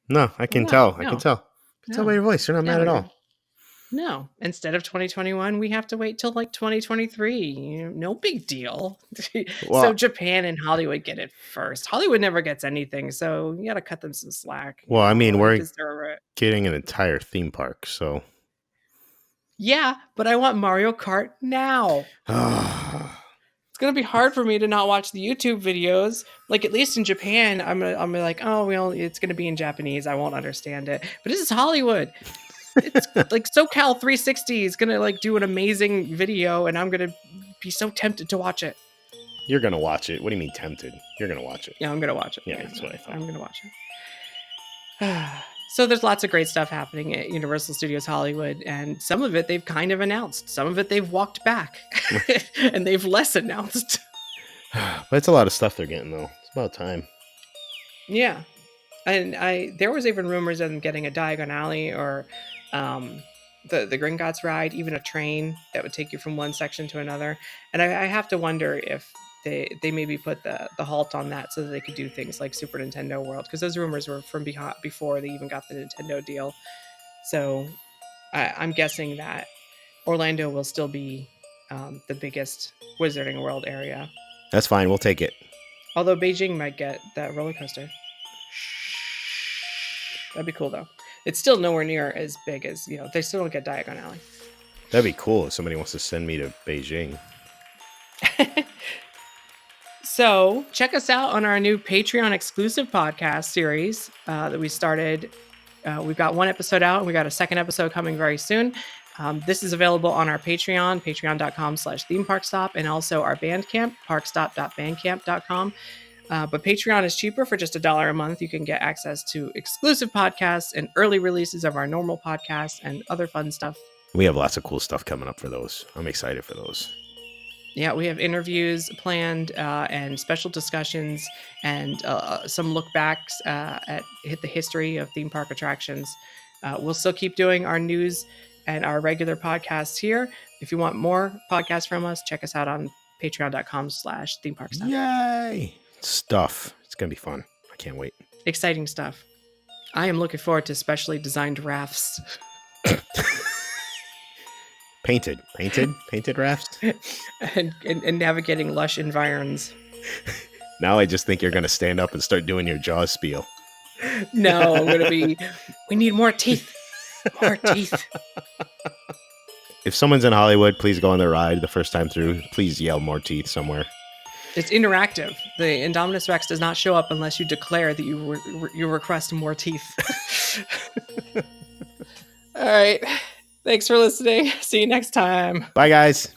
No, I can tell. I can tell. Tell by your voice. You're not mad at all. No, instead of 2021, we have to wait till like 2023. No big deal. Well, so Japan and Hollywood get it first. Hollywood never gets anything, so you got to cut them some slack. Well, I mean, we're getting an entire theme park, so. Yeah, but I want Mario Kart now. It's gonna be hard for me to not watch the YouTube videos. Like, at least in Japan, I'm like, oh well, it's gonna be in Japanese. I won't understand it. But this is Hollywood. It's like SoCal 360 is gonna like do an amazing video, and I'm gonna be so tempted to watch it. You're gonna watch it. What do you mean tempted? You're gonna watch it. Yeah, I'm gonna watch it. Yeah, that's what I thought. I'm gonna watch it. So there's lots of great stuff happening at Universal Studios Hollywood, and some of it they've kind of announced. Some of it they've walked back, and they've less announced. But it's a lot of stuff they're getting, though. It's about time. Yeah, and there was even rumors of them getting a Diagon Alley or the Gringotts ride, even a train that would take you from one section to another. And I have to wonder if they maybe put the halt on that so that they could do things like Super Nintendo World, because those rumors were from before they even got the Nintendo deal. So I'm guessing that Orlando will still be the biggest Wizarding World area. That's fine. We'll take it. Although Beijing might get that roller coaster. That'd be cool, though. It's still nowhere near as big as, they still don't get Diagon Alley. That'd be cool if somebody wants to send me to Beijing. So check us out on our new Patreon exclusive podcast series that we started. We've got one episode out, and we got a second episode coming very soon. This is available on our Patreon, patreon.com/themeparkstop, and also our Bandcamp, parkstop.bandcamp.com. But Patreon is cheaper. For just $1 a month, you can get access to exclusive podcasts and early releases of our normal podcasts and other fun stuff. We have lots of cool stuff coming up for those. I'm excited for those. Yeah, we have interviews planned and special discussions and some look backs at the history of theme park attractions. We'll still keep doing our news and our regular podcasts here. If you want more podcasts from us, check us out on patreon.com/themeparkstop. Yay! Stuff. It's going to be fun. I can't wait. Exciting stuff. I am looking forward to specially designed rafts. Painted rafts. and navigating lush environs. Now I just think you're going to stand up and start doing your Jaws spiel. No, I'm going to be, we need more teeth. More teeth. If someone's in Hollywood, please go on the ride the first time through. Please yell more teeth somewhere. It's interactive. The Indominus Rex does not show up unless you declare that you request more teeth. All right. Thanks for listening. See you next time. Bye, guys.